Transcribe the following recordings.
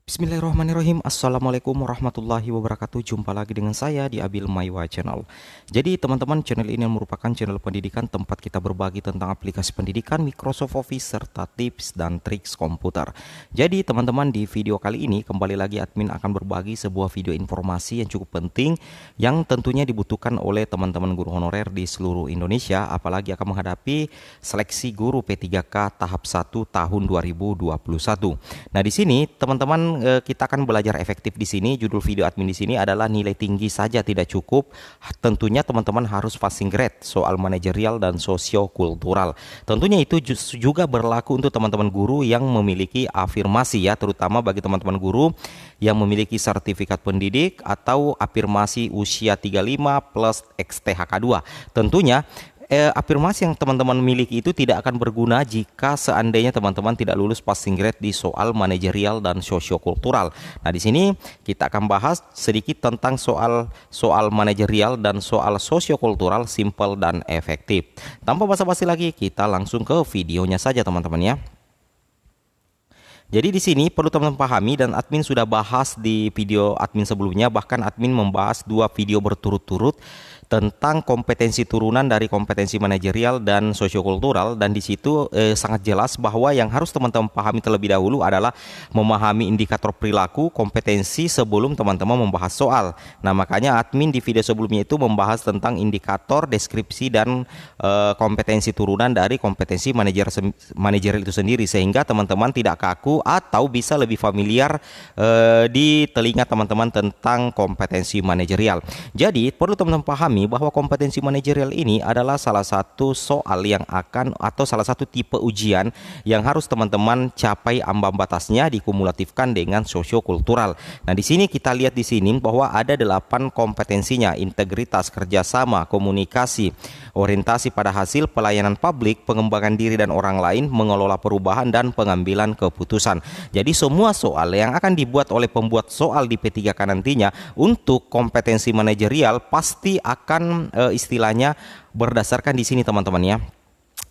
Bismillahirrahmanirrahim. Assalamualaikum warahmatullahi wabarakatuh. Jumpa lagi dengan saya di Abil Maiwa Channel. Jadi teman-teman, channel ini merupakan channel pendidikan tempat kita berbagi tentang aplikasi pendidikan, Microsoft Office, serta tips dan triks komputer. Jadi teman-teman, di video kali ini kembali lagi admin akan berbagi sebuah video informasi yang cukup penting yang tentunya dibutuhkan oleh teman-teman guru honorer di seluruh Indonesia, apalagi akan menghadapi seleksi guru P3K tahap 1 tahun 2021. Nah, di sini teman-teman, kita akan belajar efektif di sini. Judul video admin di sini adalah nilai tinggi saja tidak cukup. Tentunya teman-teman harus passing grade soal manajerial dan sosiokultural. Tentunya itu juga berlaku untuk teman-teman guru yang memiliki afirmasi ya, terutama bagi teman-teman guru yang memiliki sertifikat pendidik atau afirmasi usia 35 plus XTHK 2. Tentunya afirmasi yang teman-teman miliki itu tidak akan berguna jika seandainya teman-teman tidak lulus passing grade di soal manajerial dan sosiokultural. Nah, di sini kita akan bahas sedikit tentang soal manajerial dan soal sosiokultural, simple dan efektif. Tanpa basa-basi lagi, kita langsung ke videonya saja teman-teman ya. Jadi di sini perlu teman-teman pahami, dan admin sudah bahas di video admin sebelumnya, bahkan admin membahas 2 video berturut-turut tentang kompetensi turunan dari kompetensi manajerial dan sosiokultural, dan di situ sangat jelas bahwa yang harus teman-teman pahami terlebih dahulu adalah memahami indikator perilaku kompetensi sebelum teman-teman membahas soal. Nah, makanya admin di video sebelumnya itu membahas tentang indikator, deskripsi dan kompetensi turunan dari kompetensi manajerial itu sendiri, sehingga teman-teman tidak kaku atau bisa lebih familiar di telinga teman-teman tentang kompetensi manajerial. Jadi perlu teman-teman pahami bahwa kompetensi manajerial ini adalah salah satu soal yang akan, atau salah satu tipe ujian yang harus teman-teman capai ambang batasnya dikumulatifkan dengan sosiokultural. Nah, di sini kita lihat di sini bahwa ada 8 kompetensinya: integritas, kerjasama, komunikasi, orientasi pada hasil, pelayanan publik, pengembangan diri dan orang lain, mengelola perubahan, dan pengambilan keputusan. Jadi semua soal yang akan dibuat oleh pembuat soal di P3K nantinya untuk kompetensi manajerial pasti akan istilahnya berdasarkan di sini teman-teman ya.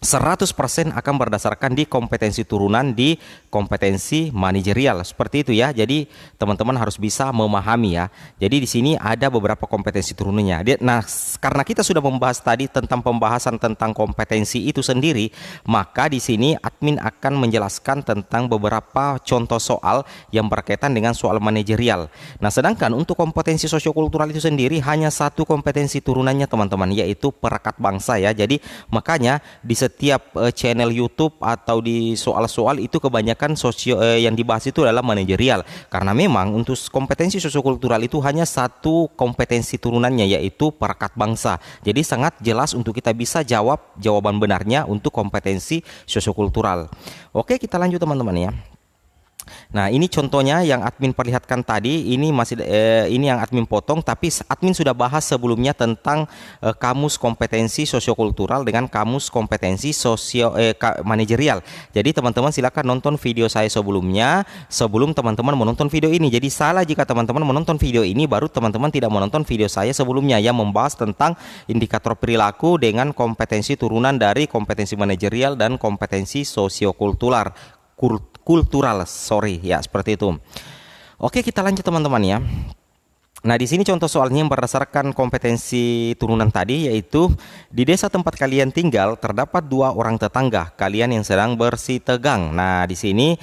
100% akan berdasarkan di kompetensi turunan di kompetensi manajerial, seperti itu ya. Jadi teman-teman harus bisa memahami ya. Jadi di sini ada beberapa kompetensi turunannya. Nah, karena kita sudah membahas tadi tentang pembahasan tentang kompetensi itu sendiri, maka di sini admin akan menjelaskan tentang beberapa contoh soal yang berkaitan dengan soal manajerial. Nah, sedangkan untuk kompetensi sosiokultural itu sendiri hanya 1 kompetensi turunannya teman-teman, yaitu perekat bangsa ya. Jadi makanya di setiap channel YouTube atau di soal-soal itu kebanyakan yang dibahas itu adalah manajerial, karena memang untuk kompetensi sosiokultural itu hanya 1 kompetensi turunannya, yaitu perekat bangsa. Jadi sangat jelas untuk kita bisa jawab jawaban benarnya untuk kompetensi sosiokultural. Oke, kita lanjut teman-teman ya. Nah, ini contohnya yang admin perlihatkan tadi. Ini masih ini yang admin potong, tapi admin sudah bahas sebelumnya tentang kamus kompetensi sosiokultural dengan kamus kompetensi manajerial. Jadi teman-teman silakan nonton video saya sebelumnya sebelum teman-teman menonton video ini. Jadi salah jika teman-teman menonton video ini baru teman-teman tidak menonton video saya sebelumnya yang membahas tentang indikator perilaku dengan kompetensi turunan dari kompetensi manajerial dan kompetensi sosiokultural. Ya, seperti itu. Oke, kita lanjut teman-teman ya. Nah, di sini contoh soalnya yang berdasarkan kompetensi turunan tadi, yaitu di desa tempat kalian tinggal terdapat 2 orang tetangga kalian yang sedang bersih tegang. Nah, di sini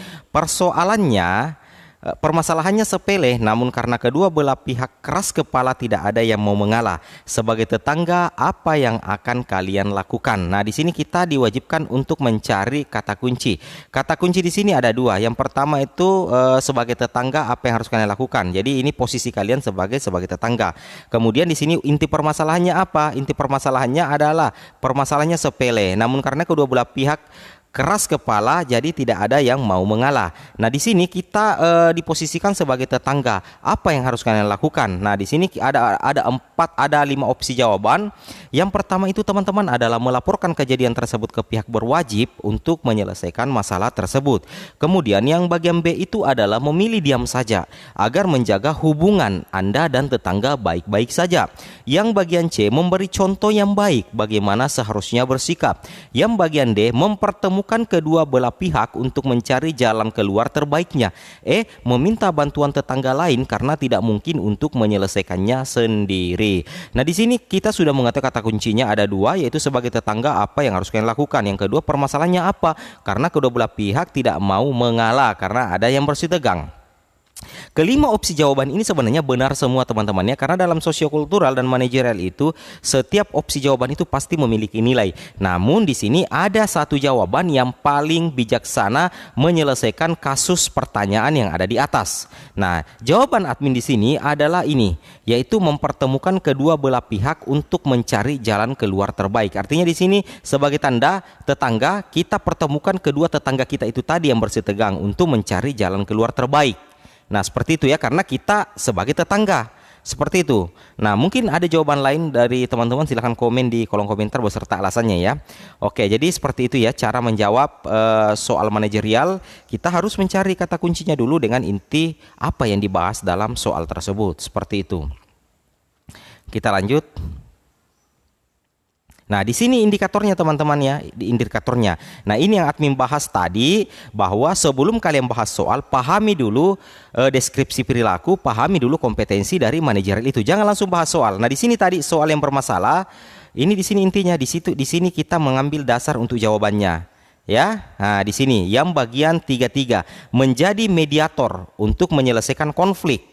permasalahannya sepele, namun karena kedua belah pihak keras kepala tidak ada yang mau mengalah. Sebagai tetangga, apa yang akan kalian lakukan? Nah, di sini kita diwajibkan untuk mencari kata kunci. Kata kunci di sini ada 2. Yang pertama itu sebagai tetangga apa yang harus kalian lakukan. Jadi ini posisi kalian sebagai tetangga. Kemudian di sini inti permasalahannya apa? Inti permasalahannya adalah permasalahannya sepele, namun karena kedua belah pihak keras kepala jadi tidak ada yang mau mengalah. Nah, di sini kita diposisikan sebagai tetangga. Apa yang harus kalian lakukan? Nah, di sini ada 5 opsi jawaban. Yang pertama itu teman-teman adalah melaporkan kejadian tersebut ke pihak berwajib untuk menyelesaikan masalah tersebut. Kemudian yang bagian B itu adalah memilih diam saja agar menjaga hubungan Anda dan tetangga baik-baik saja. Yang bagian C memberi contoh yang baik bagaimana seharusnya bersikap. Yang bagian D mempertemukan mempertemukan kedua belah pihak untuk mencari jalan keluar terbaiknya. Meminta bantuan tetangga lain karena tidak mungkin untuk menyelesaikannya sendiri. Nah, di sini kita sudah mengetahui kata kuncinya ada dua, yaitu sebagai tetangga apa yang harus kalian lakukan. Yang kedua, permasalahannya apa? Karena kedua belah pihak tidak mau mengalah karena ada yang bersih tegang. Kelima opsi jawaban ini sebenarnya benar semua teman-temannya, karena dalam sosiokultural dan manajerial itu setiap opsi jawaban itu pasti memiliki nilai. Namun di sini ada satu jawaban yang paling bijaksana menyelesaikan kasus pertanyaan yang ada di atas. Nah, jawaban admin di sini adalah ini, yaitu mempertemukan kedua belah pihak untuk mencari jalan keluar terbaik. Artinya di sini sebagai tanda tetangga, kita pertemukan kedua tetangga kita itu tadi yang bersih tegang untuk mencari jalan keluar terbaik. Nah, seperti itu ya, karena kita sebagai tetangga. Seperti itu. Nah, mungkin ada jawaban lain dari teman-teman, silahkan komen di kolom komentar beserta alasannya ya. Oke, jadi seperti itu ya cara menjawab soal manajerial. Kita harus mencari kata kuncinya dulu dengan inti apa yang dibahas dalam soal tersebut. Seperti itu. Kita lanjut. Nah, di sini indikatornya teman-teman ya, di indikatornya. Nah, ini yang admin bahas tadi, bahwa sebelum kalian bahas soal, pahami dulu deskripsi perilaku, pahami dulu kompetensi dari manajerial itu. Jangan langsung bahas soal. Nah, di sini tadi soal yang bermasalah, ini di sini intinya di sini kita mengambil dasar untuk jawabannya. Ya, nah di sini yang bagian 3 menjadi mediator untuk menyelesaikan konflik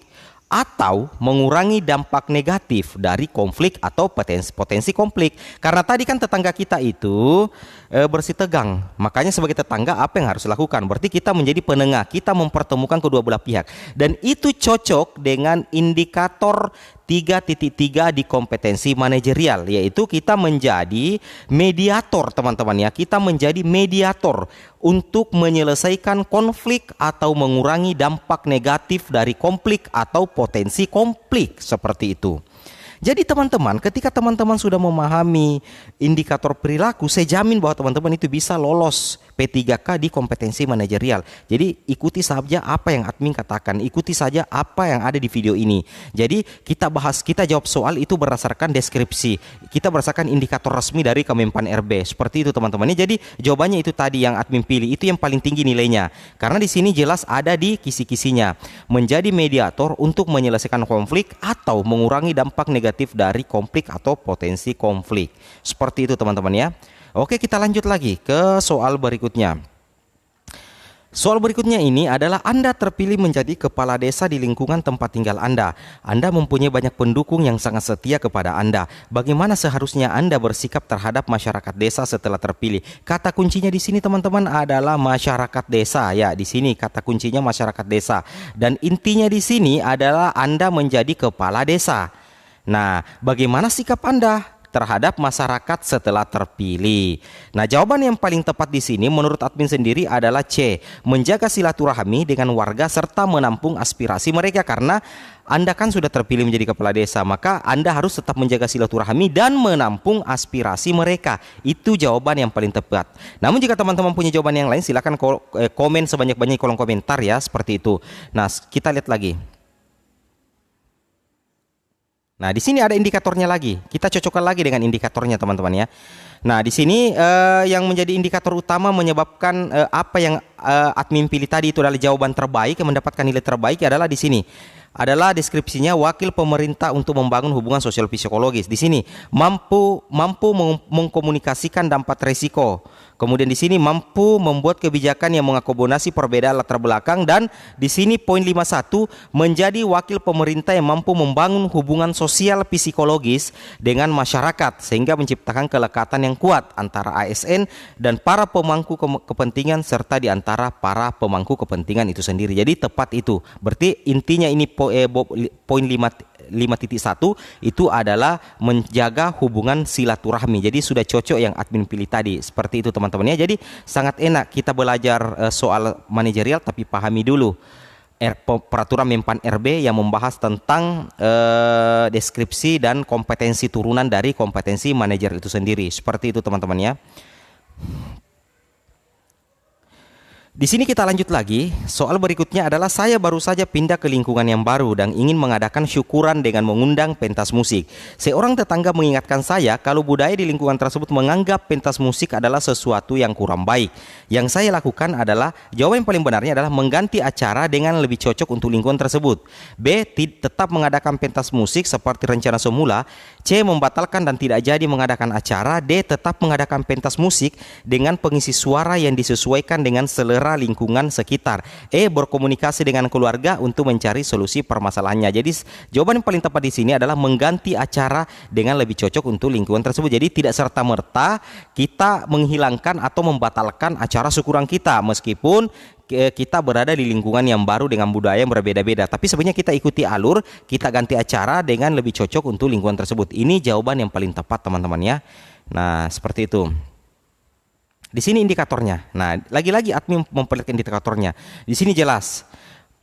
atau mengurangi dampak negatif dari konflik atau potensi konflik. Karena tadi kan tetangga kita itu bersih tegang, makanya sebagai tetangga apa yang harus dilakukan? Berarti kita menjadi penengah, kita mempertemukan kedua belah pihak, dan itu cocok dengan indikator 3.3 di kompetensi manajerial, yaitu kita menjadi mediator teman-teman ya, kita menjadi mediator untuk menyelesaikan konflik atau mengurangi dampak negatif dari konflik atau potensi konflik, seperti itu. Jadi teman-teman, ketika teman-teman sudah memahami indikator perilaku, saya jamin bahwa teman-teman itu bisa lolos P3K di kompetensi manajerial. Jadi ikuti saja apa yang admin katakan, ikuti saja apa yang ada di video ini. Jadi kita jawab soal itu berdasarkan deskripsi, kita berdasarkan indikator resmi dari Kemenpan RB. Seperti itu teman-teman. Jadi jawabannya itu tadi yang admin pilih, itu yang paling tinggi nilainya. Karena di sini jelas ada di kisi-kisinya, menjadi mediator untuk menyelesaikan konflik atau mengurangi dampak negatif dari konflik atau potensi konflik. Seperti itu teman-teman ya. Oke, kita lanjut lagi ke soal berikutnya. Soal berikutnya ini adalah Anda terpilih menjadi kepala desa di lingkungan tempat tinggal Anda. Anda mempunyai banyak pendukung yang sangat setia kepada Anda. Bagaimana seharusnya Anda bersikap terhadap masyarakat desa setelah terpilih? Kata kuncinya di sini teman-teman adalah masyarakat desa ya. Di sini kata kuncinya masyarakat desa. Dan intinya di sini adalah Anda menjadi kepala desa. Nah, bagaimana sikap Anda terhadap masyarakat setelah terpilih? Nah, jawaban yang paling tepat di sini menurut admin sendiri adalah C, menjaga silaturahmi dengan warga serta menampung aspirasi mereka. Karena Anda kan sudah terpilih menjadi kepala desa, maka Anda harus tetap menjaga silaturahmi dan menampung aspirasi mereka. Itu jawaban yang paling tepat. Namun jika teman-teman punya jawaban yang lain, silakan komen sebanyak-banyaknya di kolom komentar ya, seperti itu. Nah, kita lihat lagi. Nah, di sini ada indikatornya lagi. Kita cocokkan lagi dengan indikatornya, teman-teman ya. Nah, di sini yang menjadi indikator utama menyebabkan apa yang admin pilih tadi itu adalah jawaban terbaik, yang mendapatkan nilai terbaik adalah di sini. Adalah deskripsinya wakil pemerintah untuk membangun hubungan sosial psikologis. Di sini mampu mengkomunikasikan dampak resiko. Kemudian di sini mampu membuat kebijakan yang mengakomodasi perbedaan latar belakang, dan di sini poin 51 menjadi wakil pemerintah yang mampu membangun hubungan sosial psikologis dengan masyarakat sehingga menciptakan kelekatan yang kuat antara ASN dan para pemangku kepentingan serta di antara para pemangku kepentingan itu sendiri. Jadi tepat itu. Berarti intinya ini poin 5.1 itu adalah menjaga hubungan silaturahmi. Jadi sudah cocok yang admin pilih tadi. Seperti itu teman-teman ya. Jadi sangat enak kita belajar soal manajerial, tapi pahami dulu peraturan Menpan RB yang membahas tentang deskripsi dan kompetensi turunan dari kompetensi manajerial itu sendiri. Seperti itu teman-teman ya. Di sini kita lanjut lagi. Soal berikutnya adalah saya baru saja pindah ke lingkungan yang baru dan ingin mengadakan syukuran dengan mengundang pentas musik. Seorang tetangga mengingatkan saya kalau budaya di lingkungan tersebut menganggap pentas musik adalah sesuatu yang kurang baik. Yang saya lakukan adalah, jawaban yang paling benarnya adalah mengganti acara dengan lebih cocok untuk lingkungan tersebut. B. Tetap mengadakan pentas musik seperti rencana semula. C. Membatalkan dan tidak jadi mengadakan acara. D. Tetap mengadakan pentas musik dengan pengisi suara yang disesuaikan dengan selera lingkungan sekitar. E. Berkomunikasi dengan keluarga untuk mencari solusi permasalahannya. Jadi jawaban yang paling tepat di sini adalah mengganti acara dengan lebih cocok untuk lingkungan tersebut. Jadi tidak serta-merta kita menghilangkan atau membatalkan acara syukuran kita meskipun kita berada di lingkungan yang baru dengan budaya yang berbeda-beda. Tapi sebenarnya kita ikuti alur, kita ganti acara dengan lebih cocok untuk lingkungan tersebut. Ini jawaban yang paling tepat, teman-teman ya. Nah, seperti itu. Di sini indikatornya. Nah, lagi-lagi admin memperlihatkan indikatornya. Di sini jelas.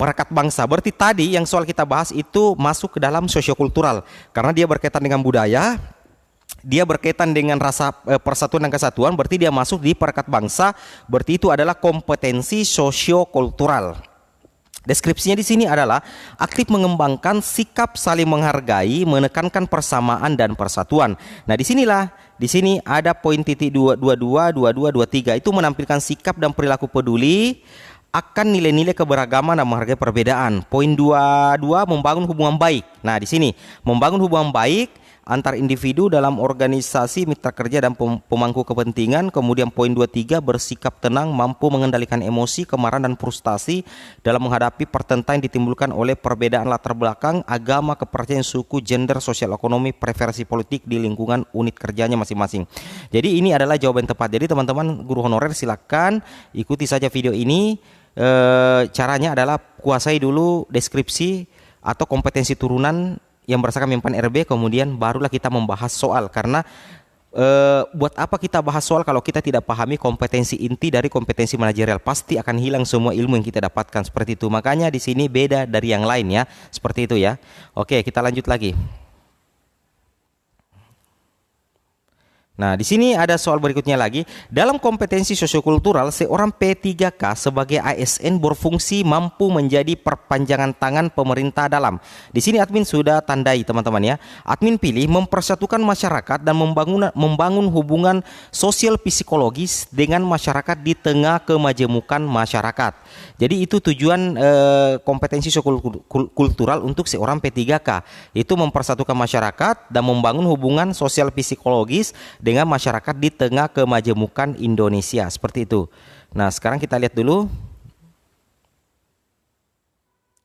Perekat bangsa. Berarti tadi yang soal kita bahas itu masuk ke dalam sosiokultural. Karena dia berkaitan dengan budaya, dia berkaitan dengan rasa persatuan dan kesatuan, berarti dia masuk di perekat bangsa. Berarti itu adalah kompetensi sosiokultural. Deskripsinya di sini adalah aktif mengembangkan sikap saling menghargai, menekankan persamaan dan persatuan. Nah, di sini ada poin titik 22, 22, 23 itu menampilkan sikap dan perilaku peduli akan nilai-nilai keberagaman dan menghargai perbedaan. Poin 22 membangun hubungan baik. Nah, di sini membangun hubungan baik antar individu dalam organisasi, mitra kerja dan pemangku kepentingan. Kemudian poin 23 bersikap tenang, mampu mengendalikan emosi, kemarahan dan frustasi dalam menghadapi pertentangan yang ditimbulkan oleh perbedaan latar belakang, agama, kepercayaan, suku, gender, sosial ekonomi, preferensi politik di lingkungan unit kerjanya masing-masing. Jadi ini adalah jawaban tepat. Jadi teman-teman guru honorer silakan ikuti saja video ini. Caranya adalah kuasai dulu deskripsi atau kompetensi turunan yang berdasarkan Mempan RB, kemudian barulah kita membahas soal. Karena buat apa kita bahas soal kalau kita tidak pahami kompetensi inti dari kompetensi manajerial? Pasti akan hilang semua ilmu yang kita dapatkan seperti itu. Makanya di sini beda dari yang lain ya, seperti itu ya. Oke, kita lanjut lagi. Nah, di sini ada soal berikutnya lagi. Dalam kompetensi sosiokultural, seorang P3K sebagai ASN berfungsi mampu menjadi perpanjangan tangan pemerintah dalam. Di sini admin sudah tandai teman-teman ya. Admin pilih mempersatukan masyarakat dan membangun hubungan sosial psikologis dengan masyarakat di tengah kemajemukan masyarakat. Jadi itu tujuan kompetensi sosiokultural untuk seorang P3K, itu mempersatukan masyarakat dan membangun hubungan sosial psikologis dengan masyarakat di tengah kemajemukan Indonesia, seperti itu. Nah, sekarang kita lihat dulu.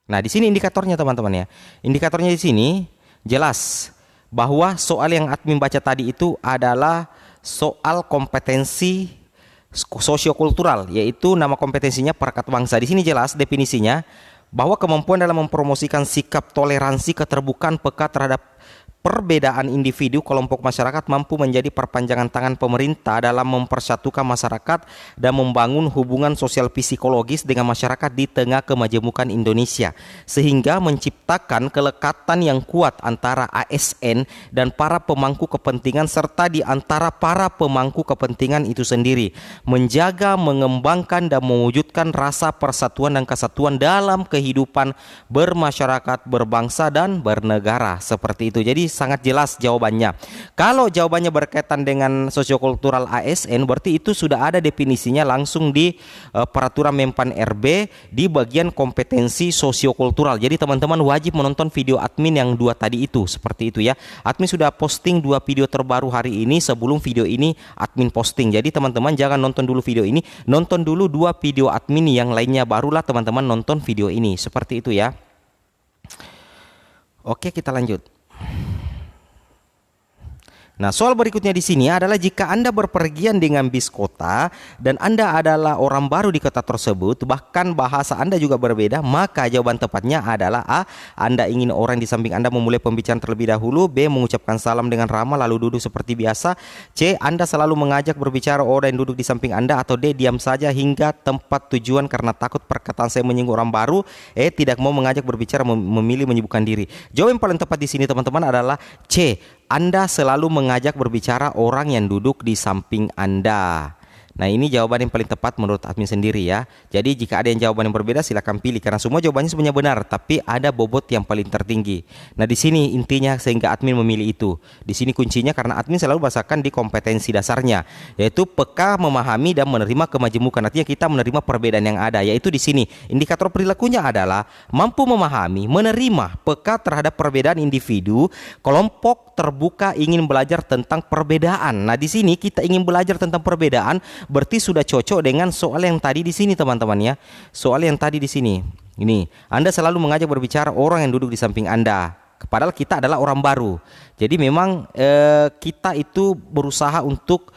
Nah, di sini indikatornya teman-teman ya. Indikatornya di sini jelas bahwa soal yang admin baca tadi itu adalah soal kompetensi sosiokultural, yaitu nama kompetensinya perekat bangsa. Di sini jelas definisinya bahwa kemampuan dalam mempromosikan sikap toleransi, keterbukaan, peka terhadap perbedaan individu kelompok masyarakat, mampu menjadi perpanjangan tangan pemerintah dalam mempersatukan masyarakat dan membangun hubungan sosial psikologis dengan masyarakat di tengah kemajemukan Indonesia, sehingga menciptakan kelekatan yang kuat antara ASN dan para pemangku kepentingan serta di antara para pemangku kepentingan itu sendiri, menjaga, mengembangkan dan mewujudkan rasa persatuan dan kesatuan dalam kehidupan bermasyarakat, berbangsa dan bernegara, seperti itu. Jadi sangat jelas jawabannya. Kalau jawabannya berkaitan dengan sosiokultural ASN, berarti itu sudah ada definisinya langsung di peraturan Mempan RB di bagian kompetensi sosiokultural. Jadi teman-teman wajib menonton video admin yang 2 tadi itu, seperti itu ya. Admin sudah posting 2 video terbaru hari ini sebelum video ini admin posting. Jadi teman-teman jangan nonton dulu video ini, nonton dulu 2 video admin yang lainnya, barulah teman-teman nonton video ini, seperti itu ya. Oke, kita lanjut. Nah, soal berikutnya di sini adalah jika Anda berpergian dengan bis kota dan Anda adalah orang baru di kota tersebut, bahkan bahasa Anda juga berbeda, maka jawaban tepatnya adalah A. Anda ingin orang di samping Anda memulai pembicaraan terlebih dahulu. B. Mengucapkan salam dengan ramah lalu duduk seperti biasa. C. Anda selalu mengajak berbicara orang yang duduk di samping Anda. Atau D. Diam saja hingga tempat tujuan karena takut perkataan saya menyinggung orang baru. E. Tidak mau mengajak berbicara, memilih menyibukkan diri. Jawaban yang paling tepat di sini teman-teman adalah C. Anda selalu mengajak berbicara orang yang duduk di samping Anda. Nah, ini jawaban yang paling tepat menurut admin sendiri ya. Jadi jika ada yang jawaban yang berbeda silakan pilih karena semua jawabannya sebenarnya benar, tapi ada bobot yang paling tertinggi. Nah, di sini intinya sehingga admin memilih itu. Di sini kuncinya karena admin selalu berdasarkan di kompetensi dasarnya, yaitu peka memahami dan menerima kemajemukan. Artinya kita menerima perbedaan yang ada, yaitu di sini indikator perilakunya adalah mampu memahami, menerima, peka terhadap perbedaan individu, kelompok, terbuka, ingin belajar tentang perbedaan. Nah, di sini kita ingin belajar tentang perbedaan, berarti sudah cocok dengan soal yang tadi di sini, teman-teman ya. Soal yang tadi di sini. Ini, Anda selalu mengajak berbicara orang yang duduk di samping Anda. Padahal kita adalah orang baru. Jadi memang kita itu berusaha untuk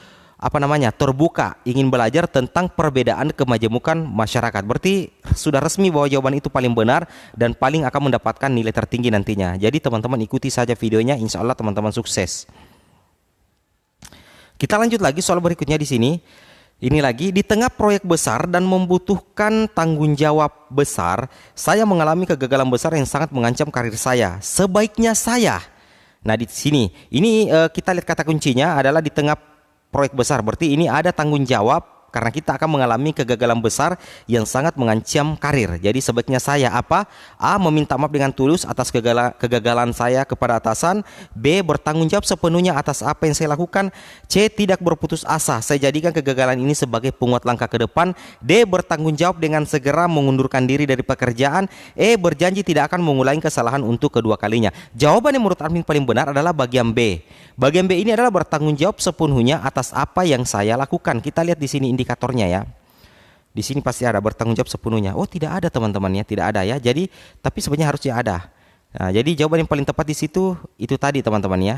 terbuka, ingin belajar tentang perbedaan kemajemukan masyarakat. Berarti sudah resmi bahwa jawaban itu paling benar dan paling akan mendapatkan nilai tertinggi nantinya. Jadi teman-teman ikuti saja videonya, insya Allah teman-teman sukses. Kita lanjut lagi soal berikutnya di sini. Ini lagi, di tengah proyek besar dan membutuhkan tanggung jawab besar, saya mengalami kegagalan besar yang sangat mengancam karir saya. Sebaiknya saya. Nah, di sini ini kita lihat kata kuncinya adalah di tengah proyek besar, berarti ini ada tanggung jawab karena kita akan mengalami kegagalan besar yang sangat mengancam karir. Jadi sebaiknya saya apa? A. Meminta maaf dengan tulus atas kegagalan saya kepada atasan. B. Bertanggung jawab sepenuhnya atas apa yang saya lakukan. C. Tidak berputus asa, saya jadikan kegagalan ini sebagai penguat langkah ke depan. D. Bertanggung jawab dengan segera mengundurkan diri dari pekerjaan. E. Berjanji tidak akan mengulangi kesalahan untuk kedua kalinya. Jawaban yang menurut admin paling benar adalah bagian B. Bagian B ini adalah bertanggung jawab sepenuhnya atas apa yang saya lakukan. Kita lihat di sini indikatornya ya. Di sini pasti ada bertanggung jawab sepenuhnya. Oh, tidak ada teman-teman ya, tidak ada ya. Jadi tapi sebenarnya harusnya ada. Nah, jadi jawaban yang paling tepat di situ itu tadi teman-teman ya.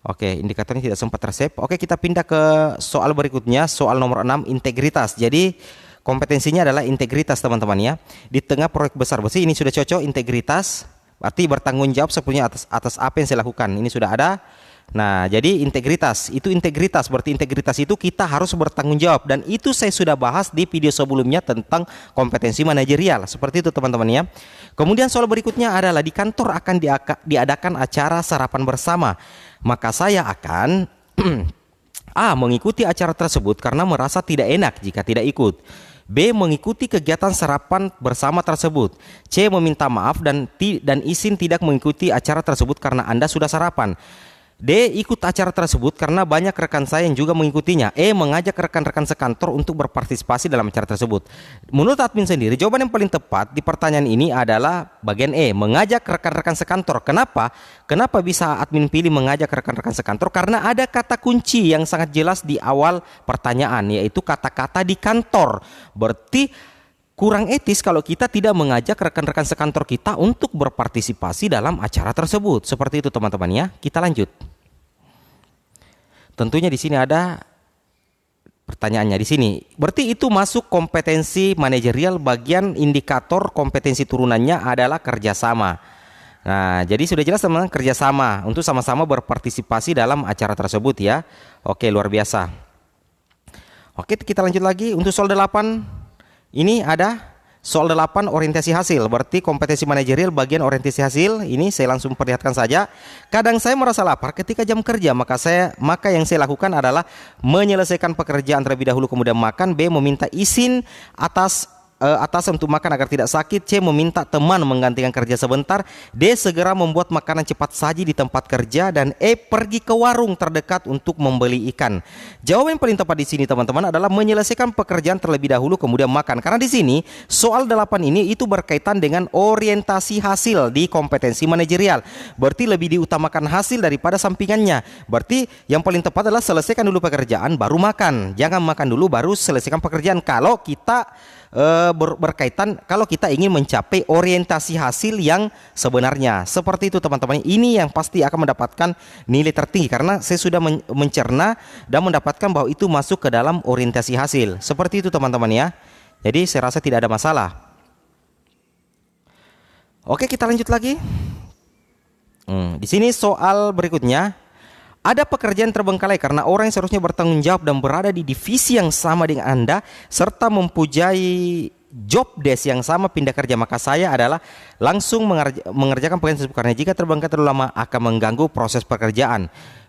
Oke, indikatornya tidak sempat tersave. Oke, kita pindah ke soal berikutnya, soal nomor 6, integritas. Jadi kompetensinya adalah integritas teman-teman ya. Di tengah proyek besar, berarti ini sudah cocok integritas. Berarti bertanggung jawab sepenuhnya atas apa yang saya lakukan. Ini sudah ada. Nah, jadi integritas, berarti integritas itu kita harus bertanggung jawab, dan itu saya sudah bahas di video sebelumnya tentang kompetensi manajerial. Seperti itu teman-teman ya. Kemudian soal berikutnya adalah di kantor akan diadakan acara sarapan bersama. Maka saya akan A. Mengikuti acara tersebut karena merasa tidak enak jika tidak ikut. B. Mengikuti kegiatan sarapan bersama tersebut. C. Meminta maaf dan izin tidak mengikuti acara tersebut karena Anda sudah sarapan. D. Ikut acara tersebut karena banyak rekan saya yang juga mengikutinya. E. Mengajak rekan-rekan sekantor untuk berpartisipasi dalam acara tersebut. Menurut admin sendiri, jawaban yang paling tepat di pertanyaan ini adalah bagian E. Mengajak rekan-rekan sekantor. Kenapa? Kenapa bisa admin pilih mengajak rekan-rekan sekantor? Karena ada kata kunci yang sangat jelas di awal pertanyaan, yaitu kata-kata di kantor. Berarti kurang etis kalau kita tidak mengajak rekan-rekan sekantor kita untuk berpartisipasi dalam acara tersebut. Seperti itu teman-teman ya. Kita lanjut. Tentunya di sini ada pertanyaannya di sini. Berarti itu masuk kompetensi manajerial, bagian indikator kompetensi turunannya adalah kerjasama. Nah, jadi sudah jelas teman-teman, kerjasama untuk sama-sama berpartisipasi dalam acara tersebut ya. Oke, luar biasa. Oke, kita lanjut lagi untuk soal 8. Ini ada soal 8 orientasi hasil. Berarti kompetensi manajerial bagian orientasi hasil. Ini saya langsung perlihatkan saja. Kadang saya merasa lapar ketika jam kerja, maka yang saya lakukan adalah menyelesaikan pekerjaan terlebih dahulu kemudian makan. B. Meminta izin atasan untuk makan agar tidak sakit. C. Meminta teman menggantikan kerja sebentar. D. Segera membuat makanan cepat saji di tempat kerja. Dan E. Pergi ke warung terdekat untuk membeli ikan. Jawaban yang paling tepat di sini teman-teman adalah menyelesaikan pekerjaan terlebih dahulu kemudian makan. Karena di sini soal 8 ini itu berkaitan dengan orientasi hasil di kompetensi manajerial. Berarti lebih diutamakan hasil daripada sampingannya. Berarti yang paling tepat adalah selesaikan dulu pekerjaan baru makan. Jangan makan dulu baru selesaikan pekerjaan. Kalau kita berkaitan, kalau kita ingin mencapai orientasi hasil yang sebenarnya. Seperti itu teman-teman. Ini yang pasti akan mendapatkan nilai tertinggi karena saya sudah mencerna dan mendapatkan bahwa itu masuk ke dalam orientasi hasil. Seperti itu teman-teman ya. Jadi saya rasa tidak ada masalah. Oke, kita lanjut lagi. Di sini soal berikutnya. Ada pekerjaan terbengkalai karena orang yang seharusnya bertanggung jawab dan berada di divisi yang sama dengan Anda serta mempunyai job desk yang sama pindah kerja. Maka saya adalah langsung mengerjakan pekerjaan tersebut karena jika terbengkalai terlalu lama akan mengganggu proses pekerjaan.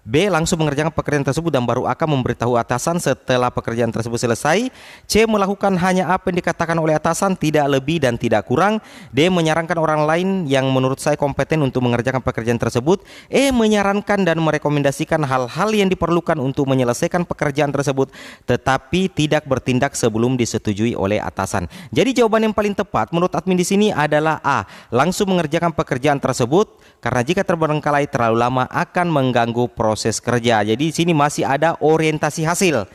B. Langsung mengerjakan pekerjaan tersebut dan baru akan memberitahu atasan setelah pekerjaan tersebut selesai. C. Melakukan hanya apa yang dikatakan oleh atasan, tidak lebih dan tidak kurang. D. Menyarankan orang lain yang menurut saya kompeten untuk mengerjakan pekerjaan tersebut. E. Menyarankan dan merekomendasikan hal-hal yang diperlukan untuk menyelesaikan pekerjaan tersebut, tetapi tidak bertindak sebelum disetujui oleh atasan. Jadi jawaban yang paling tepat menurut admin di sini adalah A. Langsung mengerjakan pekerjaan tersebut, karena jika terbengkalai terlalu lama akan mengganggu proses kerja. Jadi di sini masih ada orientasi hasil.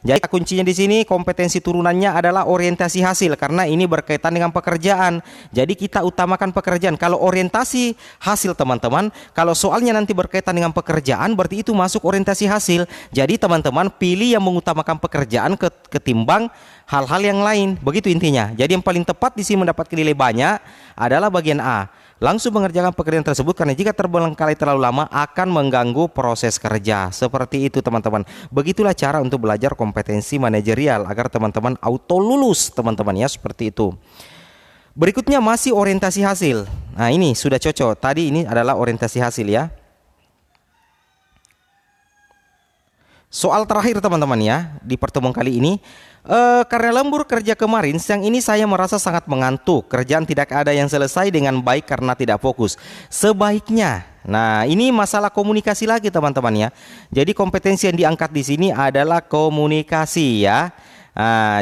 Jadi kuncinya di sini kompetensi turunannya adalah orientasi hasil, karena ini berkaitan dengan pekerjaan. Jadi kita utamakan pekerjaan. Kalau orientasi hasil teman-teman, kalau soalnya nanti berkaitan dengan pekerjaan, berarti itu masuk orientasi hasil. Jadi teman-teman pilih yang mengutamakan pekerjaan ketimbang hal-hal yang lain. Begitu intinya. Jadi yang paling tepat di sini mendapatkan nilai banyak adalah bagian A. Langsung mengerjakan pekerjaan tersebut, karena jika terbengkalai terlalu lama akan mengganggu proses kerja. Seperti itu teman-teman. Begitulah cara untuk belajar kompetensi manajerial agar teman-teman auto lulus teman-teman ya, seperti itu. Berikutnya masih orientasi hasil. Nah ini sudah cocok. Tadi ini adalah orientasi hasil ya. Soal terakhir teman-teman ya di pertemuan kali ini. Karena lembur kerja kemarin, siang ini saya merasa sangat mengantuk. Kerjaan tidak ada yang selesai dengan baik karena tidak fokus. Sebaiknya, nah ini masalah komunikasi lagi teman-teman ya. Jadi kompetensi yang diangkat di sini adalah komunikasi ya.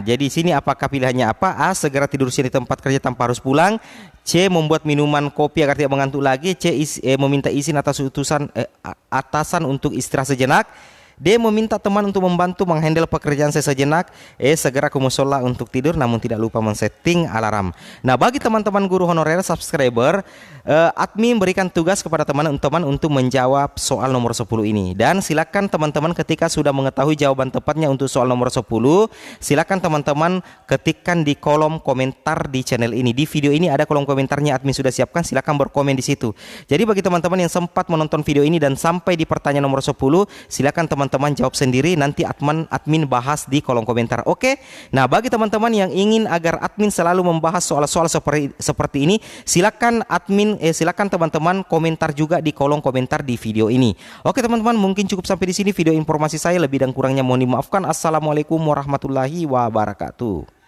Jadi sini apakah pilihannya apa? A. Segera tidur siang di tempat kerja tanpa harus pulang. C. Membuat minuman kopi agar tidak mengantuk lagi. C. Meminta izin atas atasan untuk istirahat sejenak. D. Meminta teman untuk membantu menghandle pekerjaan sejenak. E. Segera ke musola untuk tidur namun tidak lupa men-setting alarm. Nah bagi teman-teman guru honorer subscriber, admin berikan tugas kepada teman-teman untuk menjawab soal nomor 10 ini. Dan silakan teman-teman ketika sudah mengetahui jawaban tepatnya untuk soal nomor 10, silakan teman-teman ketikkan di kolom komentar di channel ini. Di video ini ada kolom komentarnya, admin sudah siapkan, silakan berkomen di situ. Jadi bagi teman-teman yang sempat menonton video ini dan sampai di pertanyaan nomor 10, silakan teman-teman jawab sendiri, nanti admin bahas di kolom komentar. Oke. Nah, bagi teman-teman yang ingin agar admin selalu membahas soal-soal seperti ini, silakan teman-teman komentar juga di kolom komentar di video ini. Oke teman-teman, mungkin cukup sampai di sini video informasi saya, lebih dan kurangnya mohon dimaafkan. Assalamualaikum warahmatullahi wabarakatuh.